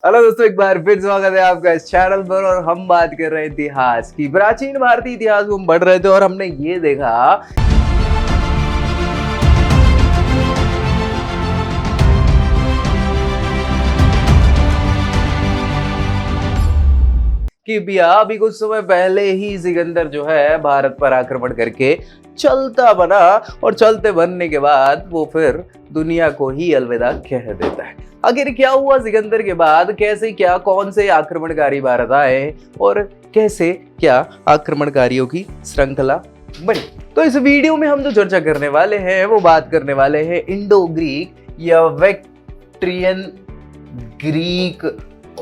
Hello दोस्तों, एक बार फिर स्वागत है आपका इस चैनल पर। और हम बात कर रहे हैं इतिहास की। प्राचीन भारतीय इतिहास को हम पढ़ रहे थे और हमने ये देखा कि भैया अभी कुछ समय पहले ही सिकंदर जो है भारत पर आक्रमण करके चलता बना, और चलते बनने के बाद वो फिर दुनिया को ही अलविदा कह देता है। आखिर क्या हुआ सिकंदर के बाद? कैसे क्या कौन से आक्रमणकारी भारत आए और कैसे क्या आक्रमणकारियों की श्रृंखला बनी? तो इस वीडियो में हम जो चर्चा करने वाले हैं वो बात करने वाले हैं इंडो ग्रीक या बैक्ट्रियन ग्रीक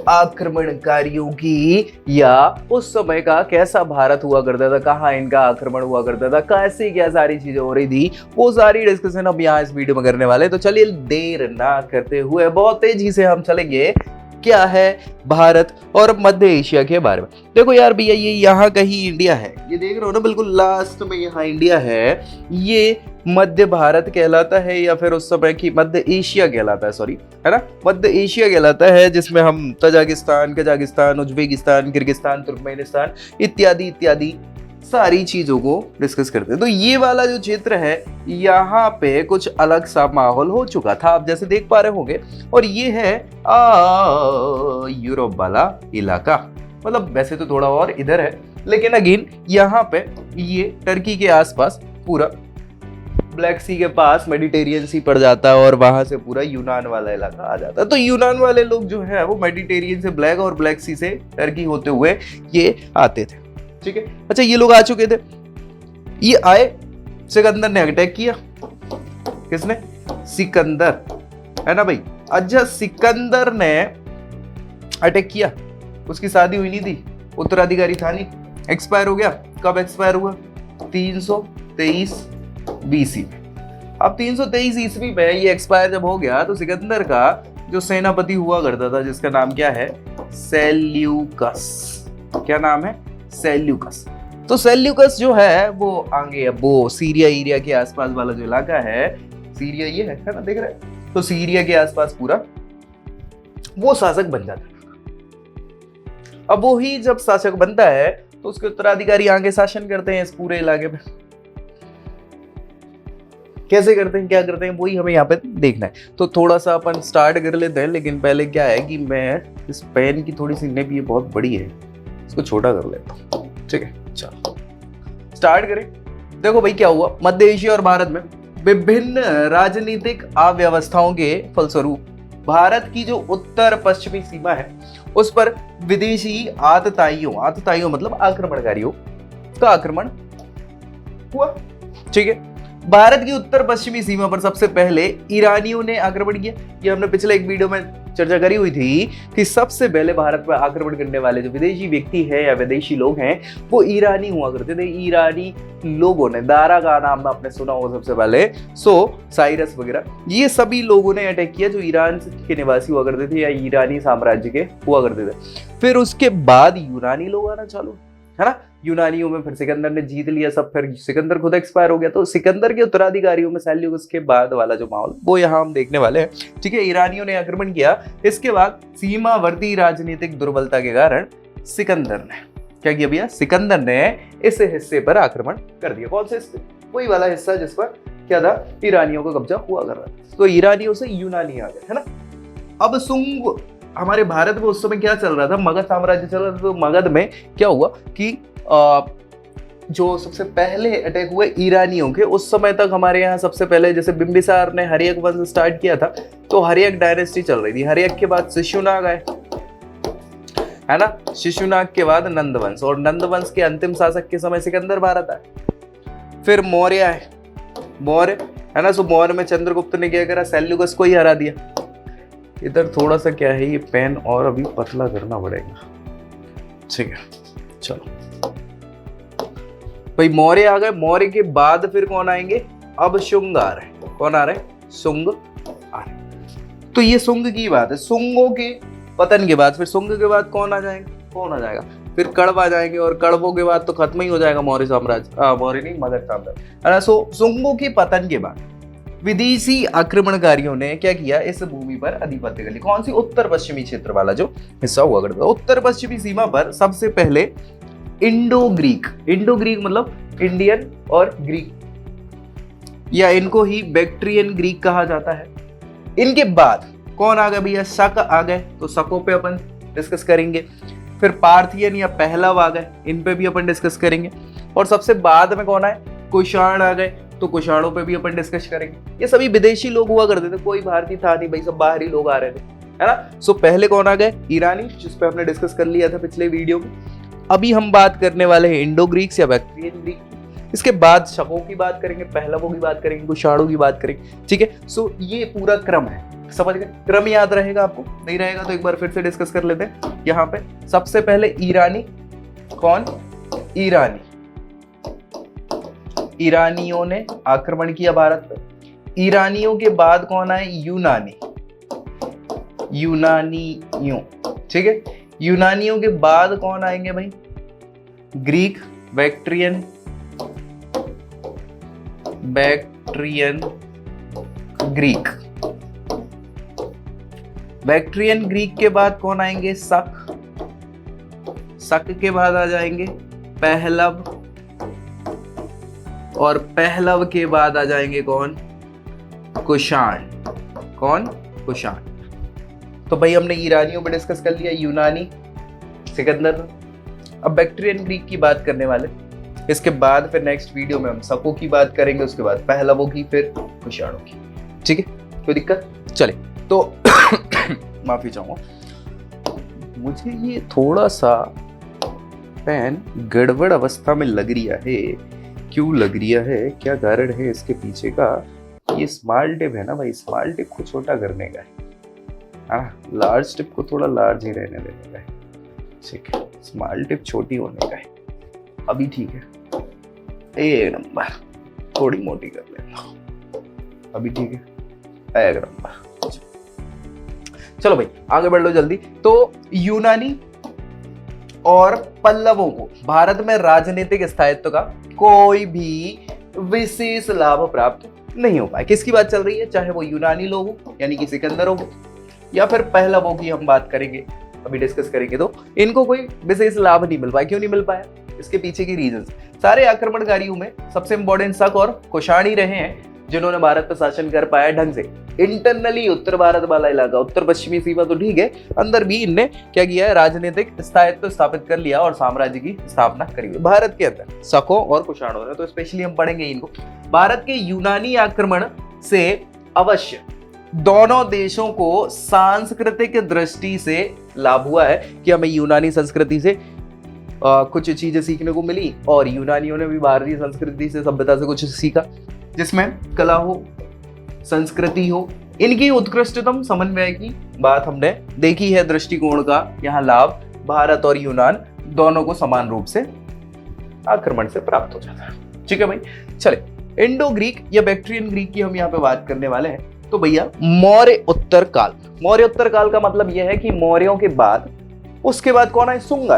आक्रमणकारियों की, या उस समय का कैसा भारत हुआ करता था, कहाँ इनका आक्रमण हुआ करता था, कैसे क्या सारी चीजें हो रही थी, वो सारी डिस्कशन हम यहाँ इस वीडियो में करने वाले। तो चलिए देर ना करते हुए बहुत तेजी से हम चलेंगे क्या है भारत और मध्य एशिया के बारे में। देखो यार भैया, ये यहाँ कहीं इंडिया है, ये देख रहे हो ना, बिल्कुल लास्ट में यहाँ इंडिया है। ये मध्य भारत कहलाता है या फिर उस समय की मध्य एशिया कहलाता है, सॉरी, है ना, मध्य एशिया कहलाता है, जिसमें हम Tajikistan, Kazakhstan, Uzbekistan, Kyrgyzstan, Turkmenistan इत्यादि इत्यादि सारी चीजों को डिस्कस करते हैं। तो ये वाला जो क्षेत्र है, यहाँ पे कुछ अलग सा माहौल हो चुका था, आप जैसे देख पा रहे होंगे। और ये है यूरोप वाला इलाका, मतलब वैसे तो थोड़ा और इधर है, लेकिन अगेन यहाँ पे ये टर्की के आसपास पूरा ब्लैक सी के पास मेडिटेरियन सी पड़ जाता है, और वहां से पूरा यूनान वाला इलाका आ जाता है। तो यूनान वाले लोग जो है वो मेडिटेरियन से ब्लैक और ब्लैक सी से टर्की होते हुए ये आते थे, ठीक है। अच्छा, ये लोग आ चुके थे, ये आए, सिकंदर ने अटैक किया। किसने? सिकंदर, है ना भाई। अच्छा, सिकंदर ने अटैक किया, उसकी शादी हुई नहीं थी, उत्तराधिकारी था नहीं, एक्सपायर हो गया। कब एक्सपायर हुआ? 323 बीसी में। अब 323 ईस्वी में ये एक्सपायर जब हो गया, तो सिकंदर का जो सेनापति हुआ करता था, जिसका नाम क्या है? सेल्यूकस। क्या नाम है? सेल्यूकस। तो सेल्यूकस जो है वो आगे, अब वो सीरिया एरिया के आसपास वाला जो इलाका है, सीरिया ये है ना, देख रहे हैं? तो सीरिया के आसपास पूरा वो शासक बन जाता है। अब वो ही जब शासक बनता है तो उसके उत्तराधिकारी आगे शासन करते हैं इस पूरे इलाके पे। कैसे करते हैं, क्या करते हैं, वही हमें यहाँ पे देखना है। तो थोड़ा सा अपन स्टार्ट कर लेते हैं, लेकिन पहले क्या है कि मैं इस पेन की थोड़ी सी निब, ये बहुत बड़ी है, इसको छोटा कर लेता हूँ, ठीक है। चलो स्टार्ट करें। देखो भाई, क्या हुआ मध्य एशिया और भारत में? विभिन्न राजनीतिक अव्यवस्थाओं के फलस्वरूप भारत की जो उत्तर पश्चिमी सीमा है उस पर विदेशी आतताइयों मतलब आक्रमणकारियों का आक्रमण हुआ, ठीक है। भारत की उत्तर पश्चिमी सीमा पर सबसे पहले ईरानियों ने आक्रमण किया। ये हमने पिछले एक वीडियो में चर्चा करी हुई थी कि सबसे पहले भारत पर आक्रमण करने वाले जो विदेशी व्यक्ति है या विदेशी लोग हैं वो ईरानी हुआ करते थे। ईरानी लोगों ने, दारा का नाम आपने सुना होगा सबसे पहले, साइरस वगैरह, ये सभी लोगों ने अटैक किया जो ईरान के निवासी हुआ करते थे या ईरानी साम्राज्य के हुआ करते थे। फिर उसके बाद यूनानी लोग आना चालू, है ना। यूनानियों में फिर सिकंदर ने जीत लिया सब, फिर सिकंदर खुद एक्सपायर हो गया। तो सिकंदर के उत्तराधिकारियों में सेल्यूकस के बाद वाला जो माहौल वो यहाँ हम देखने वाले हैं, ठीक है। ईरानियों ने आक्रमण किया। इसके बाद सीमावर्ती राजनीतिक दुर्बलता के कारण सिकंदर ने क्या किया भैया? सिकंदर ने इस हिस्से पर आक्रमण कर दिया। कौन से हिस्से? वही वाला हिस्सा जिस पर क्या था, ईरानियों का कब्जा हुआ कर रहा था। तो ईरानियों से यूनानी आ गए, है ना। अब सुंग, हमारे भारत में उस समय क्या चल रहा था? मगध साम्राज्य चल रहा था। तो मगध में क्या हुआ कि जो सबसे पहले अटैक हुए ईरानियों के, उस समय तक हमारे यहाँ सबसे पहले जैसे बिंबिसार ने हर्यक वंश स्टार्ट किया था, तो हर्यक डायनेस्टी चल रही थी। हर्यक के बाद शिशुनाग आए, है ना। शिशुनाग के बाद नंद वंश, और नंद वंश के अंतिम शासक के समय सिकंदर भारत आए। फिर मौर्य आए, मौर्य, है ना। सो मौर्य में चंद्रगुप्त ने क्या करा? सेल्यूकस को ही हरा दिया। इधर थोड़ा सा क्या है, ये पेन और अभी पतला करना पड़ेगा, ठीक है। चलो भाई, मौर्य आ गए। मौर्य के बाद फिर कौन आएंगे? अब शुंग आ रहे हैं। कौन आ रहे हैं? शुंग आ रहे हैं। तो ये शुंग की बात है। शुंगों के पतन के बाद फिर शुंग के बाद कौन आ जाएगा? कौन आ जाएगा? फिर कड़व आ जाएंगे, और कड़वों के बाद तो खत्म ही हो जाएगा मौर्य साम्राज्य, मौर्य नहीं, मगध साम्राज्य, है ना। सो शुंगों के पतन के बाद विदेशी आक्रमणकारियों ने क्या किया, इस भूमि पर आधिपत्य कर लिया। कौन सी? उत्तर पश्चिमी क्षेत्र वाला जो हिस्सा हुआ करता था। उत्तर पश्चिमी सीमा पर सबसे पहले इंडो ग्रीक मतलब इंडियन और ग्रीक, या इनको ही बैक्ट्रियन ग्रीक कहा जाता है। इनके बाद कौन आ गए भैया? शक आ गए, तो शकों पे अपन डिस्कस करेंगे। फिर पार्थियन या पहलव आ गए, इन पे भी अपन डिस्कस करेंगे। और सबसे बाद में कौन आए? कुषाण आ गए, तो कुषाणों पे भी अपन डिस्कस करेंगे। ये सभी विदेशी लोग हुआ करते थे, कोई भारतीय था नहीं भाई, सब बाहरी लोग आ रहे थे, है ना। सो पहले कौन आ गए? ईरानी, जिस पे हमने डिस्कस कर लिया था पिछले वीडियो में। अभी हम बात करने वाले हैं इंडो ग्रीक्स या बैक्ट्रियन ग्रीक। इसके बाद शकों की बात करेंगे, पहलवों की बात करेंगे, कुषाणों की बात करेंगे, ठीक है। सो ये पूरा क्रम है, समझ गए? क्रम याद रहेगा आपको? नहीं रहेगा तो एक बार फिर से डिस्कस कर लेते हैं। यहाँ पे सबसे पहले ईरानी, कौन? ईरानी, ईरानियों ने आक्रमण किया भारत पे। ईरानियों के बाद कौन आए? यूनानी, यूनानियों, ठीक है। यूनानियों के बाद कौन आएंगे भाई? Greek, Bactrian Greek. Bactrian Greek के बाद कौन आएंगे? शक के बाद आ जाएंगे पहलव, और पहलव के बाद आ जाएंगे कौन? कुषाण। कौन? कुषाण। तो भाई हमने ईरानियों पे डिस्कस कर लिया, यूनानी, सिकंदर। अब बैक्ट्रियन ग्रीक की बात करने वाले। इसके बाद फिर नेक्स्ट वीडियो में हम शकों की बात करेंगे, उसके बाद पहलवों की, फिर कुषाणों की, ठीक है। कोई दिक्कत? चले तो माफी चाहूंगा, मुझे ये थोड़ा सा पेन गड़बड़ अवस्था में लग रहा है। क्यों लग रहा है, क्या कारण है इसके पीछे का? ये स्मॉल टिप है ना भाई, स्मॉल टिप को छोटा करने का है, लार्ज टिप को थोड़ा लार्ज ही रहने देने का है, ठीक है। स्मॉल टिप छोटी होने का है। अभी ठीक है, एक नंबर। थोड़ी मोटी कर लेना, अभी ठीक है, एक नंबर। चलो भाई आगे बढ़ लो जल्दी। तो यूनानी और पल्लवों को भारत में राजनीतिक स्थायित्व का कोई भी विशेष लाभ प्राप्त नहीं हो पाया। किसकी बात चल रही है? चाहे वो यूनानी लोग हो, यानी कि सिकंदरों को, या फिर पहलवों की हम बात करेंगे, अभी डिस्कस करेंगे। तो इनको कोई विशेष लाभ नहीं मिल पाया। क्यों नहीं मिल पाया? इसके पीछे की रीजंस। सारे आक्रमणकारियों में सबसे इंपॉर्टेंट शक और कुषाण ही रहे हैं जिन्होंने भारत पर शासन कर पाया ढंग से। इंटरनली उत्तर भारत वाला इलाका, उत्तर पश्चिमी सीमा तो ठीक है, अंदर भी इनने क्या किया है? राजनीतिक स्थायित्व स्थापित कर लिया और साम्राज्य की स्थापना करी हुई भारत के अंदर, शकों और कुषाणों ने। तो स्पेशली हम पढ़ेंगे इनको। भारत के यूनानी आक्रमण से अवश्य दोनों देशों को सांस्कृतिक दृष्टि से लाभ हुआ है कि हमें यूनानी संस्कृति से कुछ चीजें सीखने को मिली, और यूनानियों ने भी भारतीय संस्कृति से, सभ्यता से कुछ सीखा, जिसमें कला हो, संस्कृति हो, इनकी उत्कृष्टतम समन्वय की बात हमने देखी है। दृष्टिकोण का यहाँ लाभ भारत और यूनान दोनों को समान रूप से आक्रमण से प्राप्त हो जाता है, ठीक है भाई। चले इंडो ग्रीक या बैक्ट्रियन ग्रीक की हम यहाँ पे बात करने वाले हैं। तो भैया मौर्य उत्तर काल, मौर्य उत्तर काल का मतलब यह है कि मौर्यों के बाद, उसके बाद कौन है? शुंग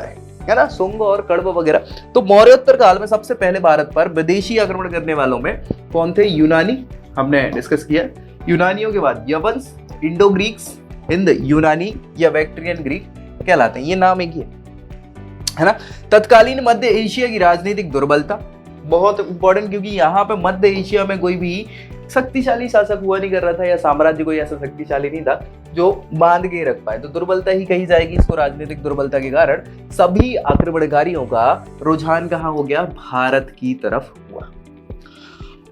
है ना, शुंग और कण्व वगैरह। तो मौर्योत्तर काल में सबसे पहले भारत पर विदेशी आक्रमण करने वालों में कौन थे? यूनानी, हमने डिस्कस किया। यूनानियों के बाद यवंस, इंडो ग्रीक्स, हिंद यूनानी या बैक्ट्रियन ग्रीक कहलाते हैं। ये नाम एक ही है ना। तत्कालीन मध्य एशिया की राजनीतिक दुर्बलता बहुत इंपॉर्टेंट, क्योंकि यहाँ पे मध्य एशिया में कोई भी शक्तिशाली शासक हुआ नहीं कर रहा था, या साम्राज्य कोई ऐसा शक्तिशाली नहीं था जो बांध के रख पाए। तो दुर्बलता ही कही जाएगी इसको। राजनीतिक दुर्बलता के कारण सभी आक्रमणकारियों का रुझान कहाँ हो गया? भारत की तरफ हुआ,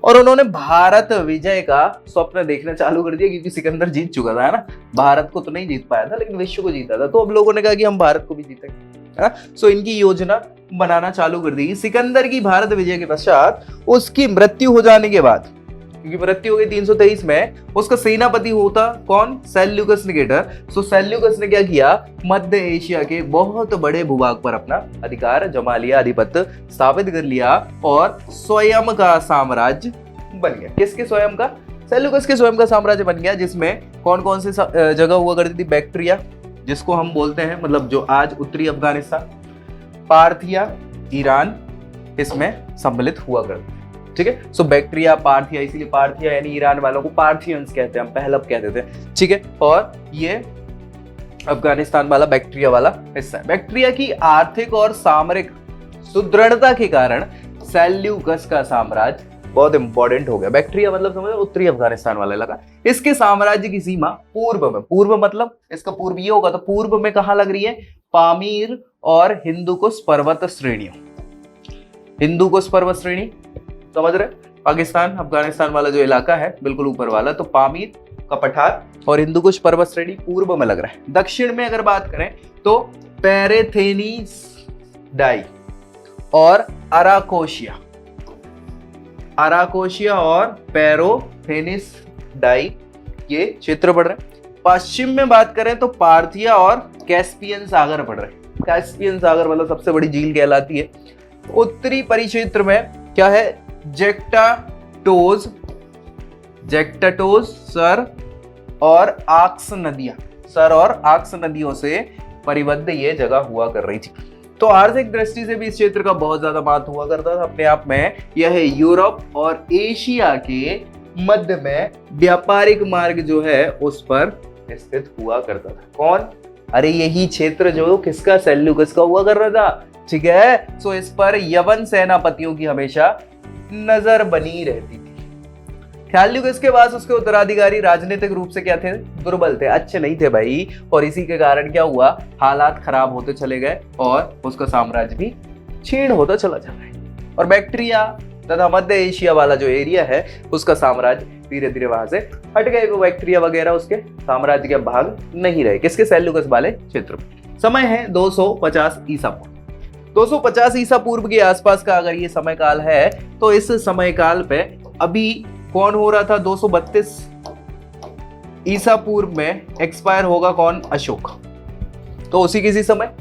और उन्होंने भारत विजय का स्वप्न देखना चालू कर दिया, क्योंकि सिकंदर जीत चुका था, है ना। भारत को तो नहीं जीत पाया था, लेकिन विश्व को जीता था। तो अब लोगों ने कहा कि हम भारत को भी जीतेंगे, है ना। सो इनकी योजना बनाना चालू कर दी। सिकंदर की भारत विजय के पश्चात उसकी मृत्यु हो जाने के बाद, क्योंकि मृत्यु हो गई 323 में, उसका सेनापति होता कौन? Seleucus Nicator. सो सेल्यूकस ने क्या किया? मध्य एशिया के बहुत बड़े भूभाग पर अपना अधिकार जमा लिया, आधिपत्य स्थापित कर लिया, और स्वयं का साम्राज्य बन गया। किसके स्वयं का? सेल्यूकस के स्वयं का साम्राज्य बन गया, जिसमें कौन कौन से जगह हुआ करती थी? बैक्ट्रिया, जिसको हम बोलते हैं, मतलब जो आज उत्तरी अफगानिस्तान, पार्थिया, ईरान, इसमें सम्मिलित हुआ करते, ठीक है। सो बैक्ट्रिया, पार्थिया, इसीलिए पार्थिया यानी ईरान वालों को पार्थियंस कहते हैं, हम पहलब कहते थे, ठीक है। और ये अफगानिस्तान वाला बैक्ट्रिया वाला हिस्सा है। बैक्ट्रिया की आर्थिक और सामरिक सुदृढ़ता के कारण सेल्यूकस का साम्राज्य बहुत इंपॉर्टेंट हो गया। बैक्ट्रिया मतलब समझ उत्तरी अफगानिस्तान वाला इलाका। इसके साम्राज्य की सीमा पूर्व में, पूर्व मतलब इसका पूर्व ये होगा, तो पूर्व में कहां लग रही है? पामीर और हिंदुकुश पर्वत श्रेणियों। हिंदुकुश पर्वत श्रेणी समझ रहे? पाकिस्तान अफगानिस्तान वाला जो इलाका है बिल्कुल ऊपर वाला, तो पामीर का पठार और हिंदुकुश पर्वत श्रेणी पूर्व में लग रहा है। दक्षिण में अगर बात करें तो पैरेथेनीस डाई और अराकोशिया, अराकोशिया और पैरोथेनिस डाई ये क्षेत्र पड़ रहे हैं। पश्चिम में बात करें तो पार्थिया और कैस्पियन सागर पड़ रहे हैं। कैस्पियन सागर मतलब सबसे बड़ी झील कहलाती है। उत्तरी परिक्षेत्र में क्या है? जेक्टाटोज, सर और आक्स नदियां, सर और आक्स नदियों से परिबद्ध ये जगह हुआ कर रही थी। तो आर्थिक दृष्टि से भी इस क्षेत्र का बहुत ज्यादा महत्व हुआ करता था अपने आप में। यह यूरोप और एशिया के मध्य में व्यापारिक मार्ग जो है उस पर स्थित हुआ करता था। कौन? अरे यही क्षेत्र जो किसका? सेल्यूकस का हुआ कर रहा था, ठीक है। सो इस पर यवन सेनापतियों की हमेशा नजर बनी रहती थी। सेल्यूकस के पास उसके उत्तराधिकारी राजनीतिक रूप से क्या थे? दुर्बल थे, अच्छे नहीं थे भाई, और इसी के कारण क्या हुआ? हालात खराब होते चले गए और उसका साम्राज्य भी क्षीण होता चला जा रहा है। और बैक्ट्रिया तथा मध्य एशिया वाला जो एरिया है उसका साम्राज्य धीरे धीरे वहां से हट गए। वो बैक्ट्रिया वगैरह उसके साम्राज्य के भाग नहीं रहे। किसके? सेल्यूकस वाले क्षेत्र में। समय है 250 ईसा पूर्व। 250 ईसा पूर्व के आसपास का अगर ये समय काल है तो इस समय काल पे अभी कौन हो रहा था? 232 ईसा पूर्व में एक्सपायर होगा कौन? अशोक। तो उसी किसी समय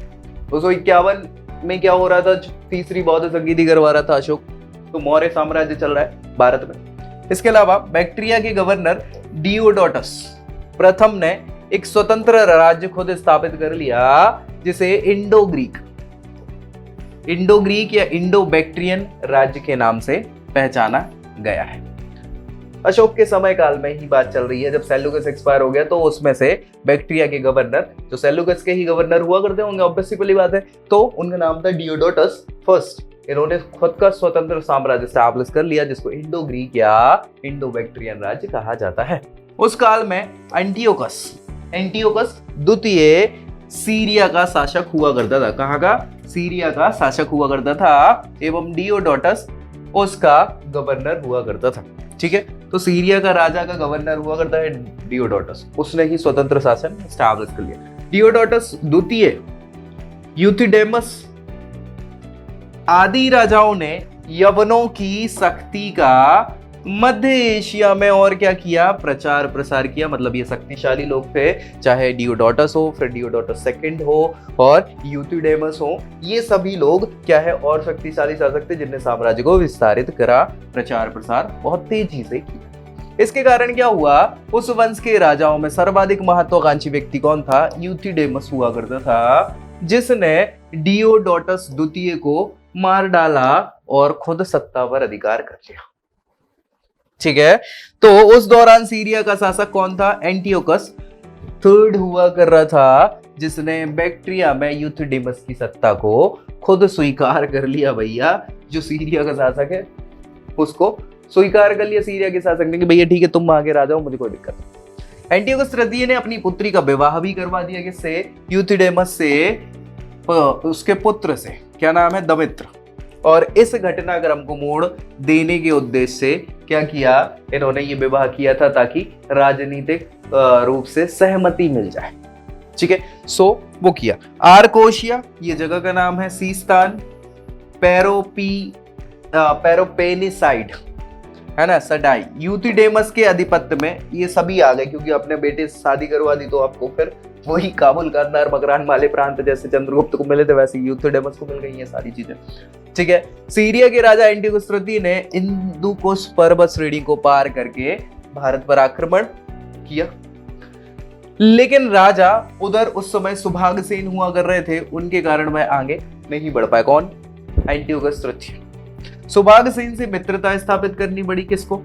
251 में क्या हो रहा था? तीसरी बौद्ध संगीति करवा रहा था अशोक। तो मौर्य साम्राज्य चल रहा है भारत में। इसके अलावा बैक्ट्रिया के गवर्नर डियोडोटस प्रथम ने एक स्वतंत्र राज्य खुद स्थापित कर लिया जिसे इंडो ग्रीक या इंडो बैक्ट्रियन राज्य के नाम से पहचाना गया है। अशोक के समय काल में ही बात चल रही है, जब सेल्यूकस एक्सपायर हो गया तो उसमें से बैक्ट्रिया के गवर्नर, जो सेल्यूकस के ही गवर्नर हुआ करते होंगे, ऑब्वियसली वाली बात है, तो उनका नाम था डियोडोटस फर्स्ट। इन्होंने खुद का स्वतंत्र साम्राज्य स्टैब्लिश कर लिया जिसको इंडो ग्रीक या इंडो बैक्ट्रियन राज्य कहा जाता है। उस काल में एंटियोकस द्वितीय सीरिया का शासक हुआ करता था। कहाँ का? सीरिया का शासक हुआ करता था एवं डियोडोटस उसका गवर्नर हुआ करता था, ठीक है। तो सीरिया का राजा का गवर्नर हुआ करता है डियोडोटस, उसने ही स्वतंत्र शासन स्टैब्लिश कर लिया। डियोडोटस द्वितीय, यूथिडेमस आदि राजाओं ने यवनों की शक्ति का मध्य एशिया में और क्या किया? प्रचार प्रसार किया। मतलब ये शक्तिशाली लोग थे, चाहे डियोडोटस हो, फिर डियोडोटस सेकंड हो और यूथिडेमस हो, ये सभी लोग क्या है और शक्तिशाली शासक थे जिनने साम्राज्य को विस्तारित करा, प्रचार प्रसार बहुत तेजी से किया। इसके कारण क्या हुआ? उस वंश के राजाओं में सर्वाधिक महत्वाकांक्षी व्यक्ति कौन था? यूथिडेमस हुआ करता था, जिसने डियोडोटस द्वितीय को मार डाला और खुद सत्ता पर अधिकार कर लिया, ठीक है। तो उस दौरान सीरिया का शासक कौन था? एंटियोकस थर्ड हुआ कर रहा था, जिसने बैक्ट्रिया में यूथिडेमस की सत्ता को खुद स्वीकार कर लिया। भैया जो सीरिया का शासक है उसको स्वीकार कर लिया सीरिया के शासक ने कि भैया ठीक है तुम आगे आ जाओ, मुझे कोई दिक्कत नहीं। एंटियोकस तृतीय ने अपनी पुत्री का विवाह भी करवा दिया किससे? यूथिडेमस से, उसके पुत्र से, क्या नाम है? दमित्र। और इस घटनाक्रम को मोड़ देने के उद्देश्य से क्या किया? इन्होंने ये विवाह किया था ताकि राजनीतिक रूप से सहमति मिल जाए, ठीक है। सो वो किया। आर्कोशिया ये जगह का नाम है, सीस्तान, पैरोपेनिसाइड है ना, सडाई, यूथिडेमस के आधिपत्य में ये सभी आ गए क्योंकि अपने बेटे से शादी करवा दी तो आपको फिर वही काबुल, कंधार, मकरान वाले प्रांत जैसे चंद्रगुप्त को मिले थे वैसे यूथिडेमस को मिल गई ये सारी चीजें, ठीक है। सीरिया के राजा एंटियोकस तृतीय ने हिंदुकुश पर्वत श्रेणी को पार करके भारत पर आक्रमण किया, लेकिन राजा उधर उस समय सुभागसेन हुआ कर रहे थे, उनके कारण वह आगे नहीं बढ़ पाए। कौन? एंटियोकस तृतीय। सुभाग सेन से मित्रता स्थापित करनी पड़ी, किसको?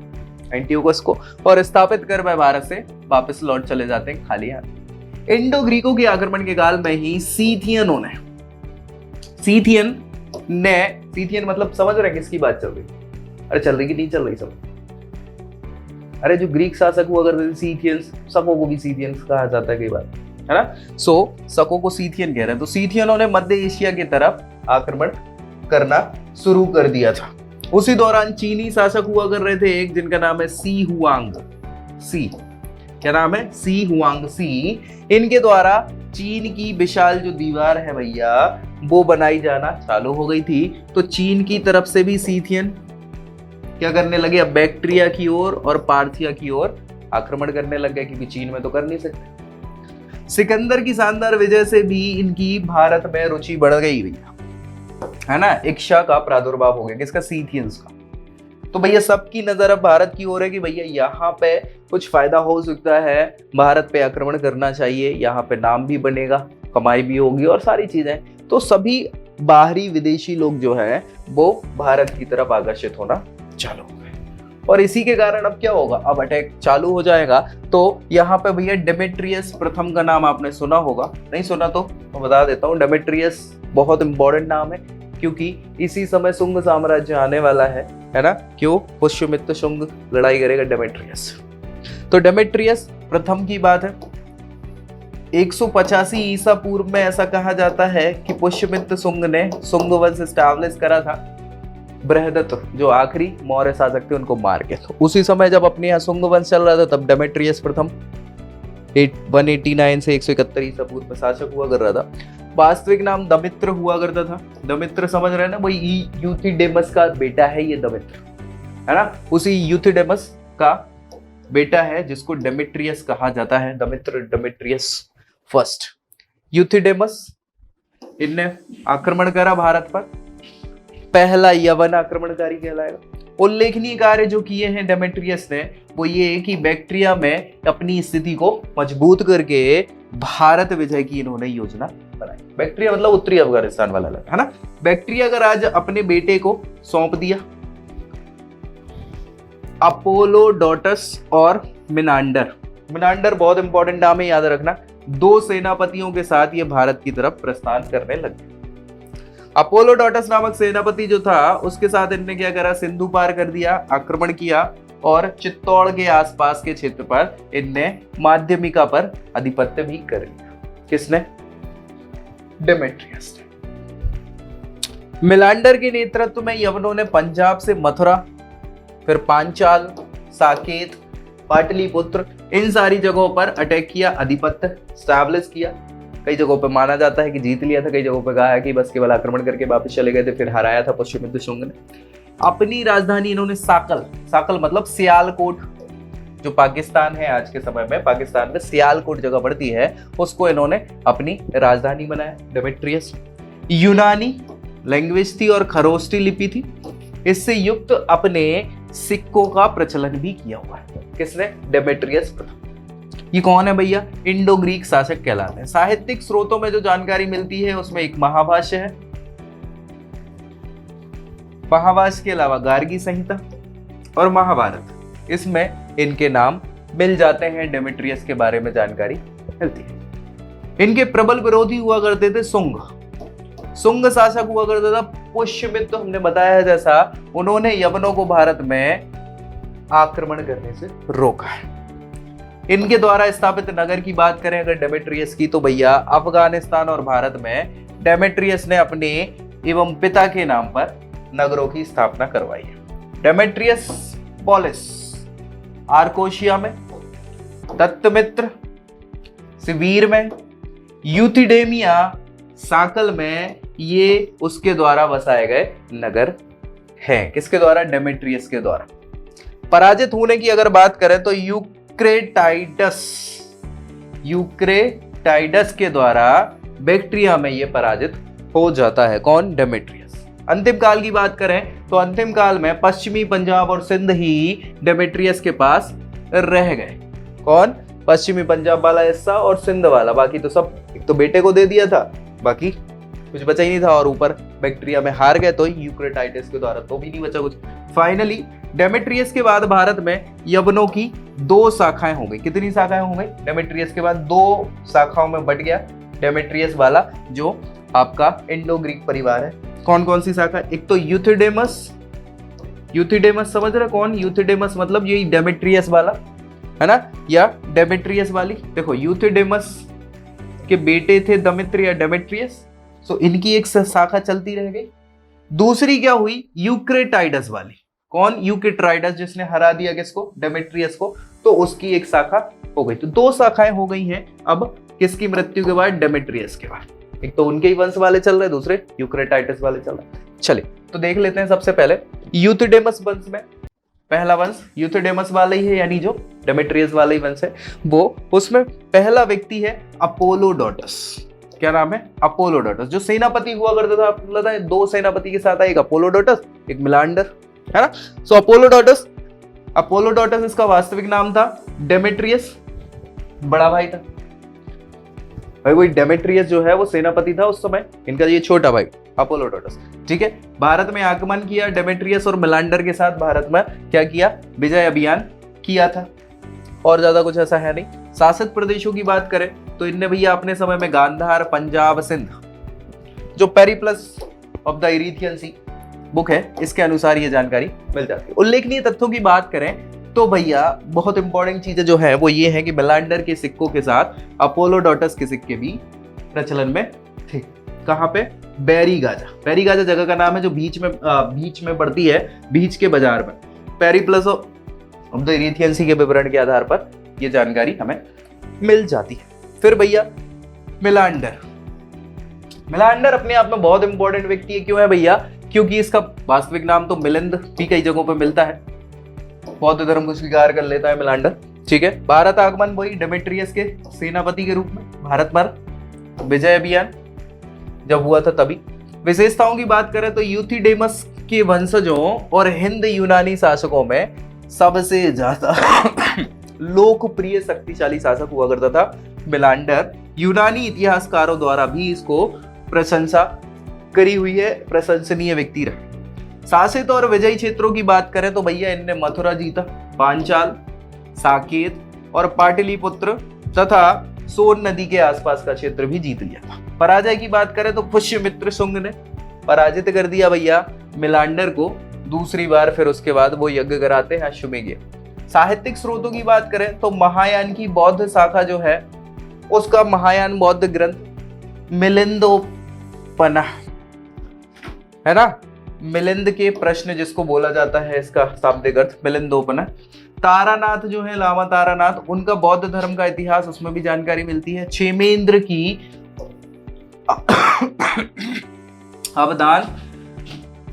एंटियोकस को, और स्थापित कर वह भारत से वापस लौट चले जाते हैं खाली हाथ। इंडो ग्रीकों के आक्रमण के काल में ही सीथियन मतलब समझ रहे हैं किसकी बात चल रही? अरे चल रही कि नहीं चल रही सब? अरे जो ग्रीक शासक हुआ करते थे सीथियंस, सको को भी सीथियंस कहा जाता है कई बार, है ना? सको को सीथियन कह रहे हैं। तो सीथियनों ने मध्य एशिया की तरफ आक्रमण करना शुरू कर दिया था। उसी दौरान चीनी शासक हुआ कर रहे थे एक, जिनका नाम है सी हुआंग सी। क्या नाम है? सी हुआंग सी। इनके द्वारा चीन की विशाल जो दीवार है भैया वो बनाई जाना चालू हो गई थी। तो चीन की तरफ से भी सीथियन क्या करने लगे? अब बैक्ट्रिया की ओर और पार्थिया की ओर आक्रमण करने लग गए, क्योंकि चीन में तो कर नहीं सकते। सिकंदर की शानदार विजय से भी इनकी भारत में रुचि बढ़ गई भैया, है ना? इच्छा का प्रादुर्भाव हो गया, किसका? सीथियंस का। तो भैया सबकी नजर अब भारत की ओर है कि भैया यहाँ पे कुछ फायदा हो सकता है, भारत पे आक्रमण करना चाहिए, यहाँ पे नाम भी बनेगा, कमाई भी होगी और सारी चीजें। तो सभी बाहरी विदेशी लोग जो है वो भारत की तरफ आकर्षित होना चालू हो गए। और इसी के कारण अब क्या होगा? अब अटैक चालू हो जाएगा। तो यहाँ पे भैया डेमेट्रियस प्रथम का नाम आपने सुना होगा, नहीं सुना तो मैं बता देता हूँ। डेमेट्रियस बहुत इंपॉर्टेंट नाम है, क्योंकि इसी समय शुंग साम्राज्य आने वाला है ना? क्यों? पुष्यमित्र शुंग लड़ाई करेगा डेमेट्रियस। तो डेमेट्रियस प्रथम की बात है। 185 ईसा पूर्व में ऐसा कहा जाता है कि पुष्यमित्र शुंग ने शुंग वंश स्टैब्लिश करा था। बृहदत्त जो आखिरी मौर्य शासक थे उनको मार के। तो उसी समय जब अपने यहाँ शुंग वंश चल रहा था तब डेमेट्रियस प्रथम 189 से 171 ईसा पूर्व में शासक हुआ कर रहा था। वास्तविक नाम दमित्र हुआ करता था। दमित्र समझ रहे हैं ना? वही यूथिडेमस का बेटा है ये दमित्र, है ना? उसी यूथिडेमस का बेटा है जिसको डेमेट्रियस कहा जाता है। दमित्र, डेमेट्रियस फर्स्ट। यूथिडेमस इनने आक्रमण करा भारत पर, पहला यवन आक्रमणकारी कहलाएगा। उल्लेखनीय कार्य जो किए हैं डेमेट्रियस ने वो ये कि बैक्ट्रिया में अपनी स्थिति को मजबूत करके भारत विजय की इन्होंने योजना बनाई। बैक्ट्रिया मतलब उत्तरी अफगानिस्तान वाला है ना? बैक्ट्रिया अगर आज अपने बेटे को सौंप दिया, अपोलोडोटस और मिनांडर। मिनांडर बहुत इंपॉर्टेंट नाम है, याद रखना। 2 सेनापतियों के साथ ये भारत की तरफ प्रस्थान करने लगे। अपोलोडोटस नामक सेनापति जो था उसके साथ इनने क्या करा? सिंधु पार कर दिया, आक्रमण किया और चित्तौड़ के आसपास के क्षेत्र पर इनने माध्यमिका पर आधिपत्य भी कर लिया। किसने? डेमेट्रियस ने। मिलांडर के नेतृत्व में यवनों ने पंजाब से मथुरा, फिर पांचाल, साकेत, पाटलिपुत्र, इन सारी जगहों पर अटैक किया, आधिपत्य स्टैब्लिश किया। कई जगहों पे माना जाता है कि जीत लिया था, कई जगहों पे कहा है कि बस केवल आक्रमण करके वापस चले गए थे, फिर हराया था पुष्यमित्र शुंग ने। अपनी राजधानी इन्होंने साकल मतलब सियालकोट, जो पाकिस्तान है आज के समय में, पाकिस्तान में सियालकोट जगह पड़ती है, उसको इन्होंने अपनी राजधानी बनाया डेमेट्रियस। यूनानी लैंग्वेज थी और खरोष्टी लिपि थी। इससे युक्त अपने सिक्कों का प्रचलन भी किया हुआ है। किसने? डेमेट्रियस प्रथम। ये कौन है भैया? इंडो ग्रीक शासक कहलाते हैं। साहित्यिक स्रोतों में जो जानकारी मिलती है उसमें एक महाभाष्य है, महाभाष्य के अलावा गार्गी संहिता और महाभारत, इसमें इनके नाम मिल जाते हैं। डेमेट्रियस के बारे में जानकारी मिलती है। इनके प्रबल विरोधी हुआ करते थे शुंग शासक हुआ करता था पुष्यमित्र, हमने बताया है जैसा, उन्होंने यवनों को भारत में आक्रमण करने से रोका है। इनके द्वारा स्थापित नगर की बात करें अगर डेमेट्रियस की, तो भैया अफगानिस्तान और भारत में डेमेट्रियस ने अपने एवं पिता के नाम पर नगरों की स्थापना करवाई है। डेमेट्रियस पोलिस आर्कोशिया में, दत्तमित्र सिवीर में, यूथिडेमिया साकल में, ये उसके द्वारा बसाए गए नगर हैं। किसके द्वारा? डेमेट्रियस के द्वारा। पराजित होने की अगर बात करें तो यूक्रेटाइडस के द्वारा बैक्ट्रिया में ये पराजित हो जाता है। कौन? डेमेट्रियस। अंतिम काल की बात करें तो अंतिम काल में पश्चिमी पंजाब और सिंध ही डेमेट्रियस के पास रह गए। कौन? पश्चिमी पंजाब वाला हिस्सा और सिंध वाला, बाकी तो सब एक तो बेटे को दे दिया था, बाकी कुछ बचा ही नहीं था, और ऊपर बैक्टीरिया में हार गए तो यूक्रेटाइटिस के द्वारा, तो भी नहीं बचा कुछ। फाइनली डेमेट्रियस के बाद भारत में यवनों की 2 शाखाएं हो गई। कितनी शाखाएं हो गई? डेमेट्रियस के बाद 2 शाखाओं में बट गया डेमेट्रियस वाला, जो आपका इंडो ग्रीक परिवार है। कौन कौन सी शाखा? एक तो यूथिडेमस, यूथिडेमस समझ रहे कौन? यूथिडेमस मतलब यही डेमेट्रियस वाला है ना, या डेमेट्रियस वाली। देखो यूथिडेमस के बेटे थे दमित्र या डेमेट्रियस, सो इनकी एक शाखा चलती रह गई। दूसरी क्या हुई? यूक्रेटाइडस वाली। कौन? यूक्रेटाइडस, जिसने हरा दिया किसको? डेमेट्रियस को, तो उसकी एक शाखा हो गई। तो 2 शाखाएं हो गई हैं अब किसकी मृत्यु के बाद? डेमेट्रियस के बाद। एक तो उनके ही वंश वाले चल रहे, दूसरे यूक्रेटाइडस वाले चल रहे। चलिए तो देख लेते हैं। सबसे पहले यूथिडेमस वंश में पहला वंश यूथिडेमस वाला ही है, यानी जो डेमेट्रियस वाला ही वंश है वो, उसमें पहला व्यक्ति है अपोलोडोटस। क्या नाम है? अपोलोडोटस, जो सेनापति हुआ करता था। आपको पता है 2 सेनापति के साथ, एक अपोलोडोटस, एक मिलांडर, है ना। सो अपोलोडोटस, अपोलोडोटस इसका वास्तविक नाम था। डेमेट्रियस बड़ा भाई था। भाई वही डेमेट्रियस जो है वो सेनापति था उस समय, इनका ये छोटा भाई अपोलोडोटस। ठीक है, भारत में आगमन किया डेमेट्रियस और मिलांडर के साथ। भारत में क्या किया? विजय अभियान किया था, और ज्यादा कुछ ऐसा है नहीं। शासित प्रदेशों की बात करें तो इनने भैया अपने समय में गांधार, पंजाब, सिंध, जो Periplus of the Erythraean Sea book है, इसके अनुसार ये जानकारी मिल जाती है। उल्लेखनीय तथ्यों की बात करें तो भैया बहुत इंपॉर्टेंट चीजें जो है वो ये है कि मिलांडर के सिक्कों के साथ अपोलोडोटस के सिक्के भी प्रचलन में थे। कहाँ पे? बैरीगाजा। बैरीगाजा जगह का नाम है, जो बीच में पड़ती है, बीच के बाजार में। पेरिप्लस ऑफ द इरीथियन सी के विवरण के आधार पर ये जानकारी हमें मिल जाती है। फिर भैया मिलांडर। मिलांडर अपने आप में बहुत इंपॉर्टेंट व्यक्ति है। क्यों है भैया? क्योंकि इसका वास्तविक नाम तो मिलिंद भी कई जगहों पर मिलता है। बौद्ध धर्म को स्वीकार कर लेता है मिलांडर। ठीक है, भारत आगमन वही डेमेट्रियस के सेनापति के रूप में। भारत पर विजय अभियान जब हुआ था तभी। विशेषताओं की बात करें तो यूथिडेमस के वंशजों और हिंद यूनानी शासकों में सबसे ज्यादा लोकप्रिय शक्तिशाली शासक हुआ करता था मिलांडर। यूनानी इतिहासकारों द्वारा भी इसको प्रशंसा करी हुई है, प्रशंसनीय व्यक्ति रहे। शासित और विजयी क्षेत्रों की बात करें तो भैया इनने मथुरा जीता, पांचाल, साकेत और पाटलिपुत्र तथा सोन नदी के आसपास का क्षेत्र भी जीत लिया था। पराजय की बात करें तो पुष्यमित्र शुंग ने पराजित कर दिया भैया मिलांडर को दूसरी बार। फिर उसके बाद वो यज्ञ कराते हैं अश्वमेध। साहित्यिक स्रोतों की बात करें तो महायान की बौद्ध शाखा जो है उसका महायान बौद्ध ग्रंथ मिलिंदोपना है ना, मिलिंद के प्रश्न जिसको बोला जाता है, इसका शाब्दिक अर्थ मिलिंदोपना। तारानाथ जो है, लामा तारानाथ, उनका बौद्ध धर्म का इतिहास, उसमें भी जानकारी मिलती है। क्षेमेंद्र की अवदान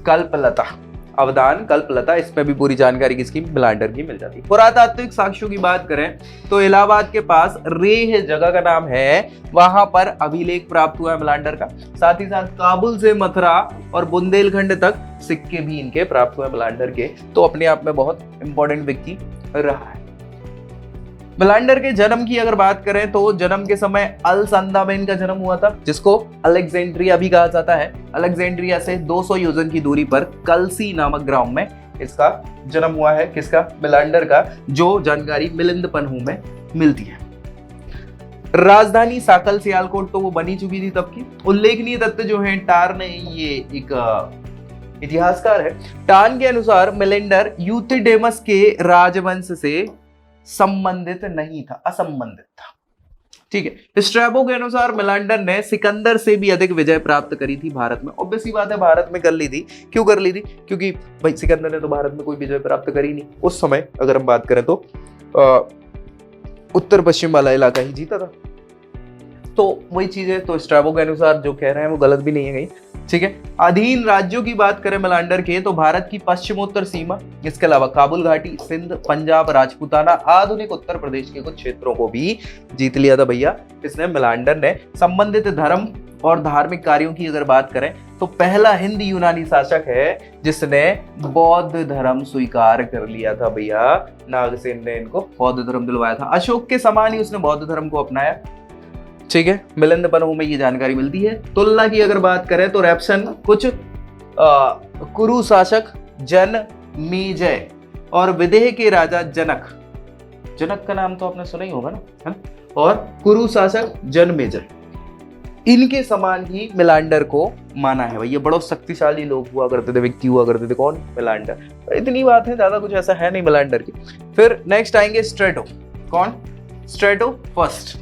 कल्पलता, अवदान कल्पलता, इसमें भी पूरी जानकारी किसकी? मिलांडर की मिल जाती है। पुरातात्विक साक्ष्यों की बात करें तो इलाहाबाद के पास रेह जगह का नाम है, वहां पर अभिलेख प्राप्त हुआ है मिलांडर का। साथ ही साथ काबुल से मथुरा और बुंदेलखंड तक सिक्के भी इनके प्राप्त हुए मिलांडर के। तो अपने आप में बहुत इंपॉर्टेंट व्यक्ति रहा है। मिलांडर के जन्म की अगर बात करें तो जन्म के समय अलसंदा में इनका जन्म हुआ था, जिसको अलेक्जेंड्रिया भी कहा जाता है। अलेक्जेंड्रिया से 200 योजन की दूरी पर कलसी नामक ग्राम में इसका जन्म हुआ है। किसका? मिलांडर का, जो जानकारी मिलिंदपनहू में मिलती है। राजधानी साकल सियालकोट तो वो बनी चुकी थी तब की। उल्लेखनीय तथ्य जो है, टार ने, ये एक इतिहासकार है, टान के अनुसार मिलिंडर यूथिडेमस के राजवंश से संबंधित नहीं था, असंबंधित था। ठीक है, स्ट्रैबो के अनुसार मिलांडर ने सिकंदर से भी अधिक विजय प्राप्त करी थी भारत में। ऑब्वियस सी बात है, भारत में कर ली थी। क्यों कर ली थी? क्योंकि भाई सिकंदर ने तो भारत में कोई विजय प्राप्त करी नहीं उस समय। अगर हम बात करें तो उत्तर पश्चिम वाला इलाका ही जीता था। तो वही चीज है, तो स्ट्रैबो के अनुसार जो कह रहे हैं वो गलत भी नहीं है कहीं। ठीक है, अधीन राज्यों की बात करें मिलांडर के तो भारत की पश्चिमोत्तर सीमा, इसके अलावा काबुल घाटी, सिंध, पंजाब, राजपूताना, आधुनिक उत्तर प्रदेश के कुछ क्षेत्रों को भी जीत लिया था भैया इसने, मिलांडर ने। संबंधित धर्म और धार्मिक कार्यों की अगर बात करें तो पहला हिंद यूनानी शासक है जिसने बौद्ध धर्म स्वीकार कर लिया था भैया। नागसेन ने इनको बौद्ध धर्म दिलवाया था। अशोक के समान ही उसने बौद्ध धर्म को अपनाया। ठीक है, मिलिंद पन्नों में ये जानकारी मिलती है। तुलना की अगर बात करें तो रेप्सन कुछ कुरु शासक जनमेजय और विदेह के राजा जनक, जनक का नाम तो आपने सुना ही होगा ना, है ना, और कुरु शासक जनमेजय, इनके समान ही मिलांडर को माना है भाई। ये बड़े शक्तिशाली लोग हुआ करते थे, व्यक्ति हुआ करते थे। कौन? मिलांडर। तो इतनी बात है, ज्यादा कुछ ऐसा है नहीं मिलांडर की। फिर नेक्स्ट आएंगे स्ट्रेटो। कौन? Strato first.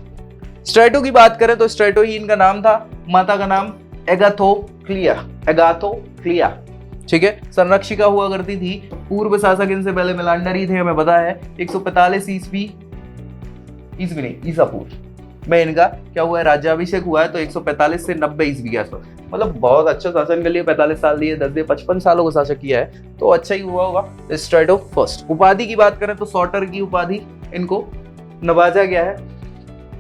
स्ट्रेटो की बात करें तो स्ट्रेटो ही इनका नाम था। माता का नाम एगाथोक्लिया, एगाथोक्लिया, ठीक है। संरक्षिका हुआ करती थी। पूर्व शासक इनसे पहले मिलांडर ही थे, हमें पता है। 145 ईस्वी नहीं, ईसा पूर्व में इनका क्या हुआ है? राज्याभिषेक हुआ है। तो 145 से 90 ईस्वी के आसपास, मतलब बहुत अच्छा शासन कर लिया। 45 साल दिए, 10 दिए, 55 सालों का शासक किया है, तो अच्छा ही हुआ होगा। Strato first. उपाधि की बात करें तो सॉटर की उपाधि इनको नवाजा गया है।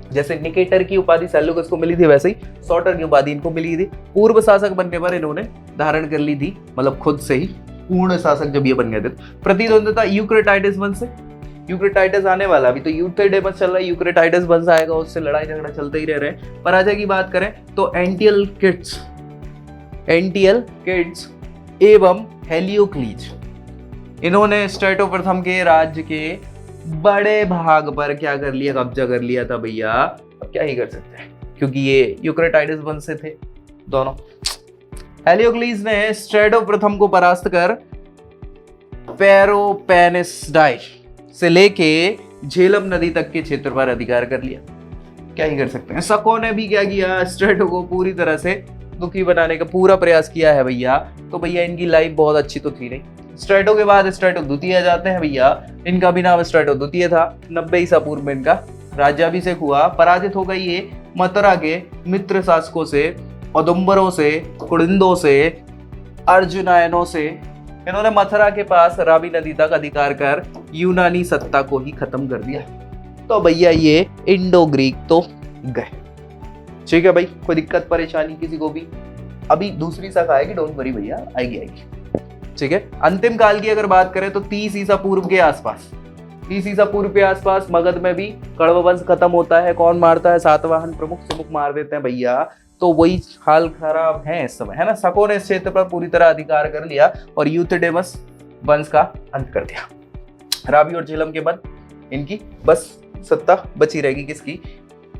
जैसे निकेटर की उपाधि सेल्यूकस को मिली थी, वैसे ही सॉटर की उपाधि इनको मिली थी। पूर्व शासक बनने पर इन्होंने धारण कर ली थी, मतलब खुद से ही पूर्ण शासक जब ये बन गए थे। प्रतिद्वंद्विता यूक्रेटाइडस वंश से। यूक्रेटाइडस आने वाला, अभी तो यूथेडेमस चल रहा है, यूक्रेटाइडस वंश आएगा, उससे लड़ाई झगड़ा चलते ही रह रहे हैं। पराजय की बात करें तो एंटियल किड्स एवं हेलियोक्लीज, इन्होंने स्ट्रेटो प्रथम के राज्य के बड़े भाग पर क्या कर लिया? कब्जा कर लिया था भैया। अब क्या ही कर सकते हैं, क्योंकि ये यूक्रेटाइडस वंश से थे दोनों। हेलियोक्लीज ने स्ट्रेटो प्रथम को परास्त कर पेरोपेनिसडाई से लेके झेलम नदी तक के क्षेत्र पर अधिकार कर लिया। क्या ही कर सकते हैं। शकों ने भी क्या किया? स्ट्रेटो को पूरी तरह से दुखी बनाने का पूरा प्रयास किया है भैया। तो भैया इनकी लाइफ बहुत अच्छी तो थी नहीं। स्ट्रेटो के बाद स्ट्रेटो द्वितीय जाते हैं भैया। इनका भी नाम स्ट्रेटो द्वितीय था। 90 ईसा पूर्व में इनका राज्याभिषेक हुआ। पराजित हो गई ये मथुरा के मित्र शासकों से, औदुंबरों से, कुड़िंदों से, अर्जुनायनों से। इन्होंने मथुरा के पास रावी नदी तक अधिकार कर यूनानी सत्ता को ही खत्म कर दिया। तो भैया ये इंडो ग्रीक तो गए। ठीक है भाई, कोई दिक्कत परेशानी किसी को भी? अभी दूसरी शाखा आएगी, डोंट वरी भैया, आएगी। ठीक है। अंतिम काल की अगर बात करें तो 30 ईसा पूर्व के आसपास, 30 ईसा पूर्व के आसपास मगध में भी कण्व वंश खत्म होता है। कौन मारता है? सातवाहन प्रमुख से मार देते हैं भैया। तो वही हाल खराब है इस समय, है ना। शकों ने इस क्षेत्र पर पूरी तरह अधिकार कर लिया और यूथेडेमस वंश का अंत कर दिया। रावी और झेलम के बाद इनकी बस सत्ता बची रहेगी। किसकी?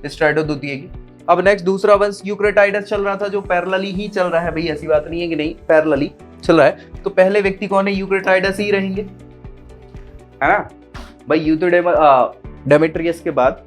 स्ट्रेटो द्वितीय की। अब नेक्स्ट दूसरा वंश यूक्रेटाइडस चल रहा था, जो पैरेलली ही चल रहा है भाई, ऐसी बात नहीं है कि नहीं, पैरेलली चल रहा है। तो पहले व्यक्ति कौन है? यूक्रेटाइडस ही रहेंगे, है ना भाई। डेमेट्रियस के बाद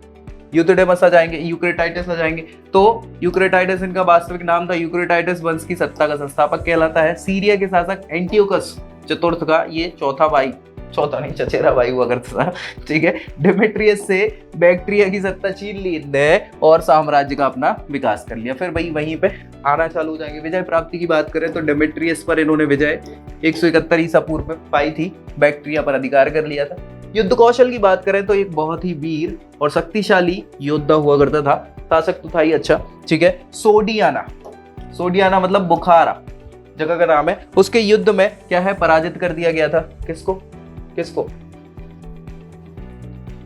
यूथेडेमस आ जाएंगे, यूक्रेटाइडस आ जाएंगे। तो यूक्रेटाइडस इनका वास्तविक नाम था। यूक्रेटाइडस वंश की सत्ता का संस्थापक कहलाता है। सीरिया के शासक एंटियोकस चतुर्थ का ये चौथा नहीं चचेरा भाई हुआ करता था। ठीक है। डेमेट्रियस से बैक्ट्रिया की सत्ता छीन ली इनने और साम्राज्य का अपना विकास कर लिया। फिर भाई वहीं पे आना चालू हो जाएंगे। विजय प्राप्ति की बात करें तो डेमेट्रियस पर इन्होंने विजय 171 ईसा पूर्व में पाई थी। बैक्ट्रिया पर अधिकार कर लिया था। युद्ध कौशल की बात करें तो एक बहुत ही वीर और शक्तिशाली योद्धा हुआ करता था। शासक तो था ही अच्छा। ठीक है। सोडियाना मतलब बुखारा जगह का नाम है। उसके युद्ध में क्या है? पराजित कर दिया गया था। किसको?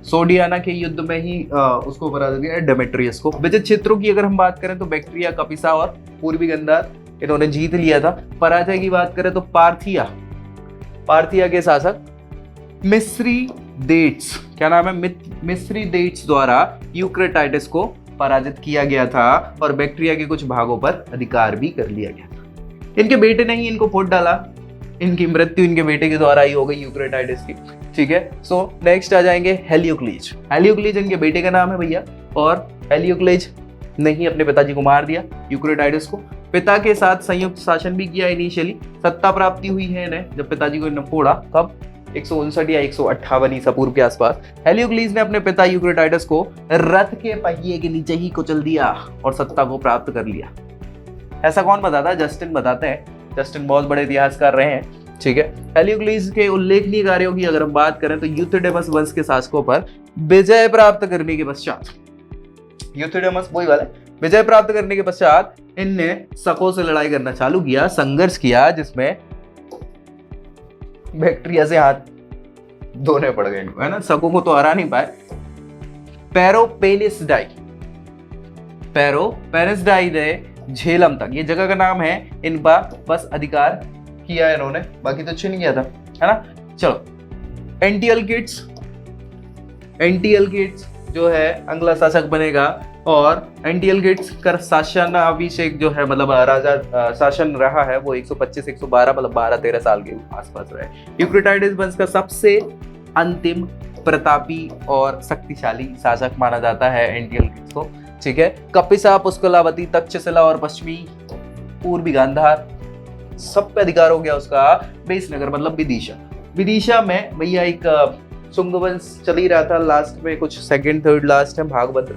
सोडियाना के युद्ध में ही उसको पराजित किया, डेमेट्रियस को। विजित क्षेत्रों की अगर हम बात करें तो बैक्ट्रिया, कपिसा और पूर्वी गांधार इन्होंने जीत लिया था। पराजय की बात करें तो पार्थिया के शासक मिस्रीडेट्स, क्या नाम है? मिस्रीडेट्स द्वारा यूक्रेटाइडस को पराजित किया गया था और बैक्ट्रिया के कुछ भागों पर अधिकार भी कर लिया गया था। इनके बेटे ने ही इनको फोड़ डाला। इनकी मृत्यु इनके बेटे के द्वारा ही हो गई यूक्रेटाइडस की। ठीक है। सो नेक्स्ट आ जाएंगे हेलियोक्लीज इनके बेटे का नाम है भैया। और हेलियोक्लीज ने ही अपने पिताजी को मार दिया, यूक्रेटाइडस को। पिता के साथ संयुक्त शासन भी किया इनिशियली। सत्ता प्राप्ति हुई है इन्हें जब पिताजी को इन्हें फोड़ा, कब? 159 या 158 ईसा पूर्व के आसपास। हेलियोक्लीज ने अपने पिता यूक्रेटाइडस को रथ के पहिए के नीचे ही कुचल दिया और सत्ता को प्राप्त कर लिया। ऐसा कौन बताता है? जस्टिन बताते हैं। जस्टिन बहुत बड़े इतिहासकार रहे हैं। ठीक है। हेलियोक्लीज के उल्लेखनीय कार्यों की अगर हम बात करें तो यूथेडेमस वंश के शासकों पर विजय प्राप्त करने के पश्चात, यूथेडेमस वही वाला, विजय प्राप्त करने के पश्चात इनने शकों से लड़ाई करना चालू किया, संघर्ष किया, जिसमें बैक्ट्रिया से हाथ धोने पड़ गए इनको, है ना। शकों को तो हरा नहीं पाए। पैरो पेरिसडाइडे झेलम तक, ये जगह का नाम है। इन पर बस अधिकार किया है इन्होंने, बाकी तो कुछ नहीं किया था, है ना। चलो एंटियलकिड्स जो है अगला शासक बनेगा, और एंटियलकिड्स का शासन अभिषेक जो है मतलब राजा शासन रहा है वो 125-112 मतलब 12-13 साल के आसपास रहे। यूक्रेटाइडिस वंश का सबसे अंतिम प्रतापी और शक्तिशाली शासक माना जाता है एंटियलकिड्स को, ठीक है। कपिसा, पुष्कलावती, तक्षशिला और पश्चिमी पूर्वी गांधार सब पे अधिकार हो गया उसका। बेसनगर मतलब विदिशा, विदिशा में भैया एक शुंग वंश चल ही रहा था, लास्ट में कुछ सेकंड थर्ड लास्ट है भागभद्र,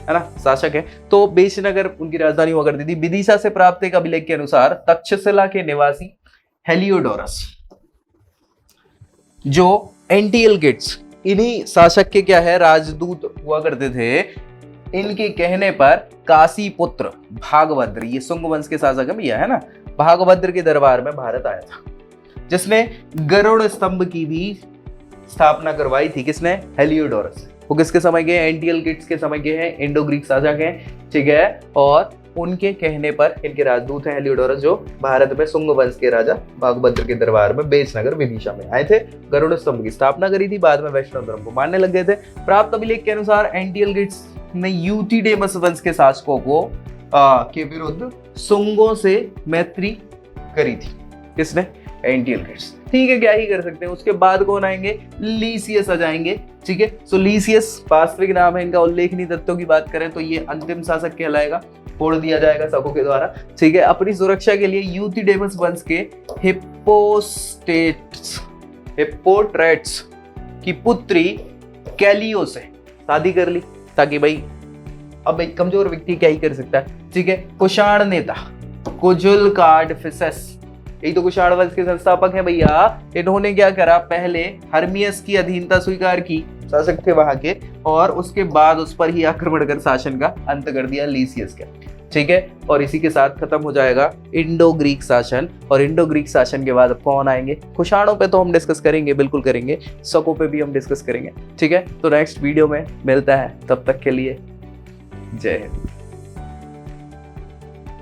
है ना, शासक है। तो बेसनगर उनकी राजधानी हुआ करती थी। विदिशा से प्राप्त एक अभिलेख के अनुसार तक्षशिला के निवासी हेलियोडोरस जो एंटियलकिड्स इन्हीं शासक के क्या है राजदूत हुआ करते थे, इनके कहने पर काशी पुत्र भागभद्र, ये शुंग वंश के शासक है भैया, है ना, भागभद्र के दरबार में भारत आया था, जिसने गरुड़ स्तंभ की भी स्थापना करवाई थी। किसने? हेलियोडोरस। वो किसके समय के? एंटियलकिड्स के समय के हैं, इंडो ग्रीक शासक हैं, ठीक है। और उनके कहने पर इनके राजदूत हैं हेलियोडोरस, जो भारत में शुंग वंश के राजा भागभद्र के दरबार में बेसनगर विदिशा में आए थे, गरुड़ स्तंभ की स्थापना करी थी, बाद में वैष्णव धर्म को मानने लग गए थे। प्राप्त अभिलेख के अनुसार एंटियलकिड्स ने यूथिडेमस वंश के शासकों को के विरुद्ध शुंगों से मैत्री करी थी। किसने? एंटियलकिड्स। ठीक है, क्या ही कर सकते हैं। उसके बाद कौन आएंगे? लीसियस आ जाएंगे, ठीक है। सो लीसियस वास्तविक नाम है इनका। उल्लेखनीय तथ्यों की बात करें तो ये अंतिम शासक कहलाएगा, फोड़ दिया जाएगा शकों के द्वारा, ठीक है। अपनी सुरक्षा के लिए यूथिडेमस वंश के हिप्पोट्रेट्स की पुत्री कैलियो से शादी कर ली, ताकि भाई अब एक कमजोर व्यक्ति क्या ही कर सकता है, ठीक है। कुषाण नेता कुजुल कार्डफिसेस, यही तो कुषाण वंश के संस्थापक हैं भैया। इन्होंने क्या करा? पहले हर्मियस की अधीनता स्वीकार की, शासक थे वहां के, और उसके बाद उस पर ही आक्रमण कर शासन का अंत कर दिया लीसियस का, ठीक है। और इसी के साथ खत्म हो जाएगा इंडो ग्रीक शासन। और इंडो ग्रीक शासन के बाद कौन आएंगे? कुषाणों पे तो हम डिस्कस करेंगे, बिल्कुल करेंगे, शकों पे भी हम डिस्कस करेंगे, ठीक है। तो नेक्स्ट वीडियो में मिलता है, तब तक के लिए जय हिंद।